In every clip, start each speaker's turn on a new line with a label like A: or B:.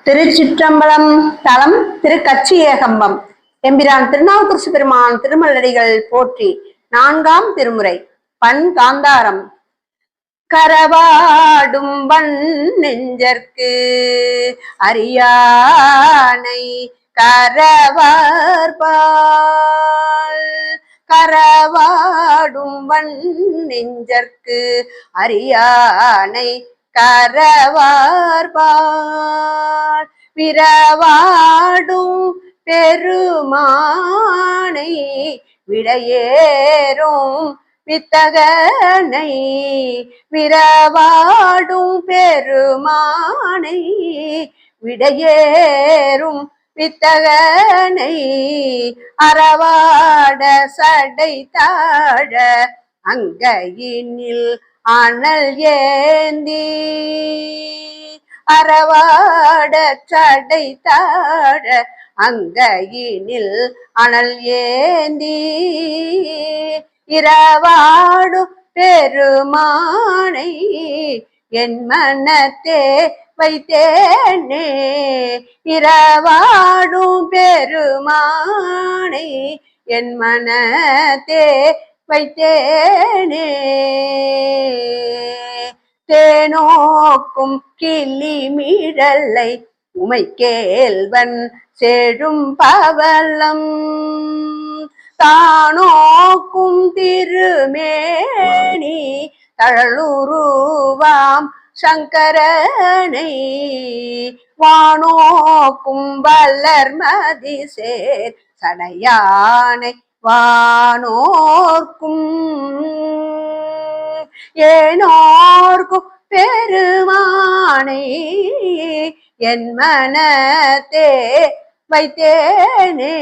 A: திருச்சிற்றம்பலம். தலம் திருக்கச்சியேகம்பம். எம்பிரான் திருநாவுக்கரசு பெருமான் திருமலடிகள் போற்றி. நான்காம் திருமுறை. பண் காந்தாரம். கரவாடும் வன் நெஞ்சற்கு அரியானை கரவார்பால். கரவாடும் வன் நெஞ்சற்கு அரியானை கரவார்பால். விரவாடும் பெருமானை விடையேறும் வித்தகனை. விரவாடும் பெருமானை விடையேறும் வித்தகனை. அறவாட சடை தாழ அங்கையினில் அனல் ஏந்தி. அறவாட சடை தாழ அங்கையினில் அனல் ஏந்தி. இரவாடு பெருமானை என் மனத்தே வைத்தேனே. இரவாடும் பெருமானை என் மனத்தே வைத்தேனே. தேனோக்கும் கிளி மிடலை உமை கேள்வன் செழும் பவளம். தானோக்கும் திருமேனி தழலுருவாம் சங்கரனை. வானோக்கும் வளர்மதி சேர் சடையானை வானோர்க்கும். ஏனோர்க்கும் பெருமானை என் மனத்தே வைத்தேனே.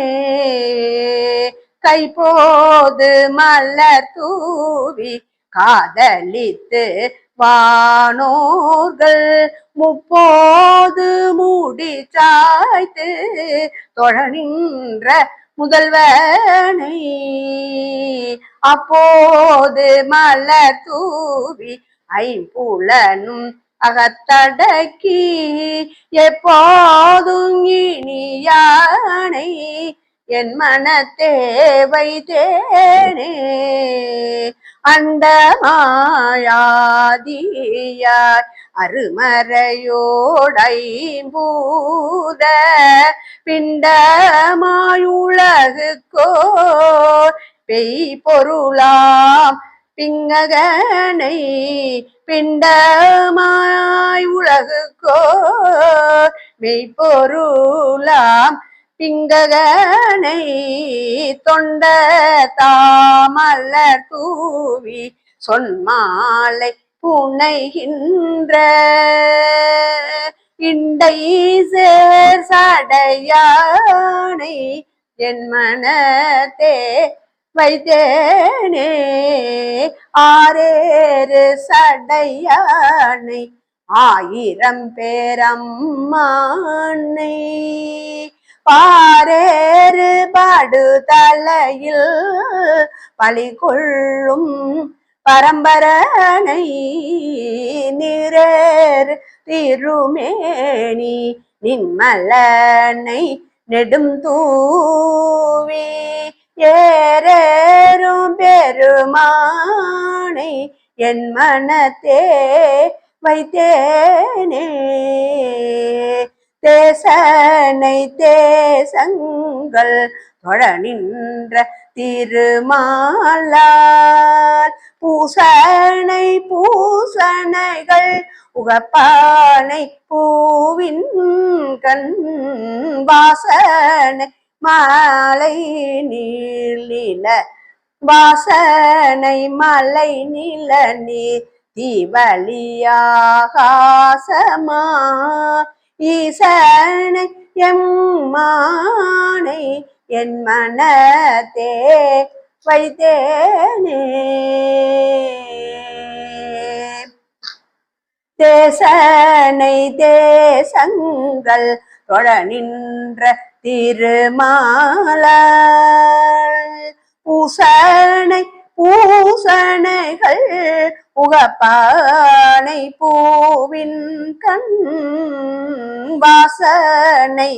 A: கைபோது மலர் தூவி காதலித்து வானோர்கள் முப்போது மூடி சாய்த்து தொழ நின்ற முதல்வனை. அப்போது மலர் தூவி ஐம்புலனும் அகத்தடக்கி எப்போதும் இனியானை என் மனத்தே வைத்தேனே. அண்டமாயாதியாய் அருமறையோடைம்பூத பிண்டமாயுலகுக்கோர் பெய் பொருளாம் பிங்ககனை. பிண்டமாய் உலகுக்கோர் மெய்ப்பொருளாம் பிங்ககனை. தொண்ட தாமலர் தூவி சொன்மாலை புனைகின்ற இண்டை சேர் சடையானை என் மனத்தே வைத்தேனே. ஆரேறு சடையானை ஆயிரம் பேரம்மானை. பாரேறு படுதலையில் பலி கொள்ளும் பரம்பரனை. நிரேறு திருமேனி நின்மலனை நெடும் தூவி. ஏரேறும் பெருமானை என் மனத்தே வைத்தேனே. தேசனை தேசங்கள் தொழ நின்ற திருமாலால். பூசனை பூசனைகள் உகப்பானை பூவின் கண். வாசனை மாலை நீல வாசனை மலை நில நீர் தீவலியாகாசமா. ஈசனை எம்மானை என் மனத்தே வைத்தேனே. தேசனை தேசங்கள் தொழ நின்ற திருமாலால். பூசனை பூசணைகள் உகப்பானை பூவின் கண் வாசனை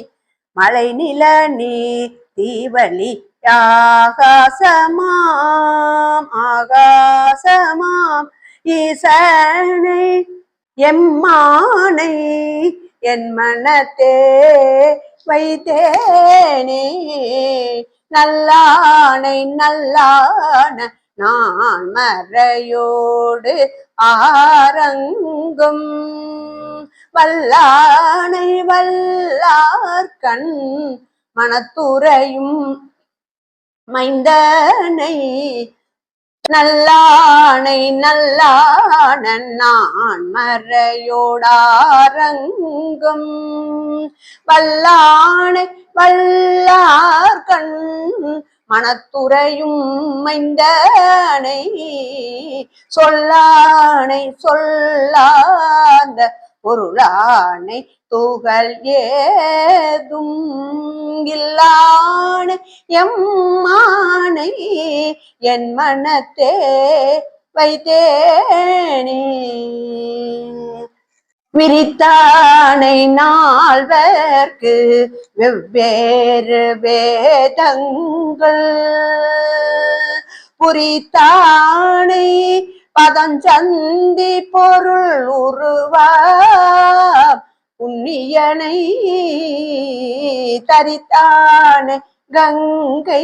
A: மழை நில நீர் தீவலி ஆகாசமாம் ஈசனை எம்மானை என் மனத்தே வைத்தேனே நல்லான நான் மறையோடு ஆரங்கும் வல்லானை வல்லார்கண் மனத்துறையும் மைந்தனை நல்லான நான் மறையோடாரங்கும் வல்லானை வல்லார்கண் மனத்துறையும் மைந்தனை சொல்லானை சொல்லாத பொருளானை துகள் ஏதும் இல்லான எம்மானை என் மனத்தே வைத்தேனே விரித்தானை நால்வர்க்கு வெவ்வேறு வேதங்கள் புரித்தானை பதஞ்சந்தி பொருள் உருவா புண்ணியனை தரித்தான கங்கை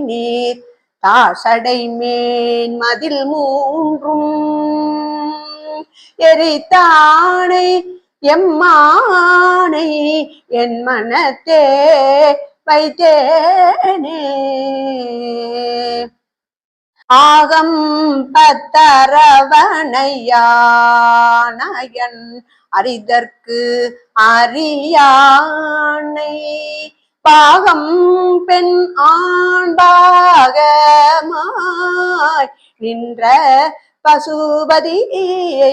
A: நீர் தாசடை மேன் மதில் மூன்றும் எரித்தானை எம்மானை என் மனத்தே வைத்தேனே ஆகம் பத்தரவணையானயன் அரிதற்கு அறியானை பாகம் பெண் ஆண்பாகமாய் நின்ற பசுபதியை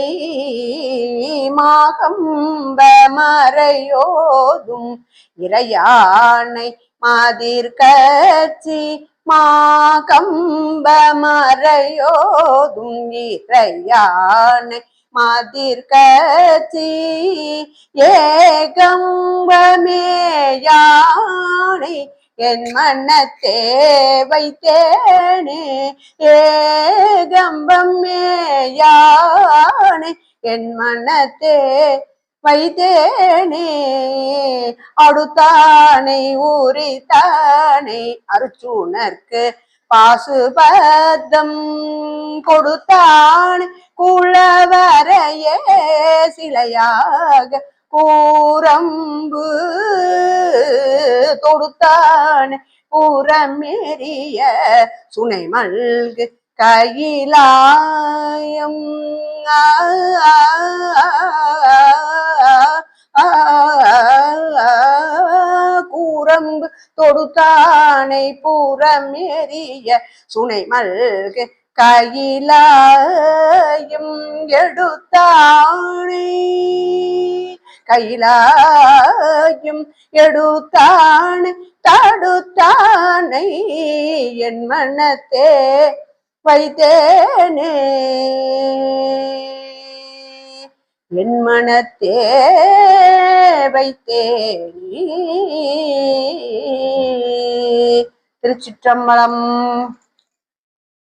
A: மாகம்ப மறையோதும் இறையானை மாதிர்கட்சி மாகம்ப மறையோதும் இறையானை மாதிர்கட்சி ஏகம்பமேயானை என் மனத்தே வைத்தேனே ஏகம்பமேயானை என் மனத்தே வைத்தேனே அடுத்தானை ஊரித்தானை அருச்சுனர்க்கு பாசுபதம் கொடுத்தான் குளவரையே சிலையாக கூரம்பு தொடுத்தான் கூரமேறிய சுனை மல்கு கையிலாயம் கூரம்பு தொடுத்தானை பூரமேறிய சுனை மல்கு கையிலாயம் எடுத்தானை கையிலாயும் எடுத்தான் தடுத்தானை என் மனத்தே வைத்தேனே என் மனத்தே வைத்தேனே. திருச்சிற்றம்பலம்.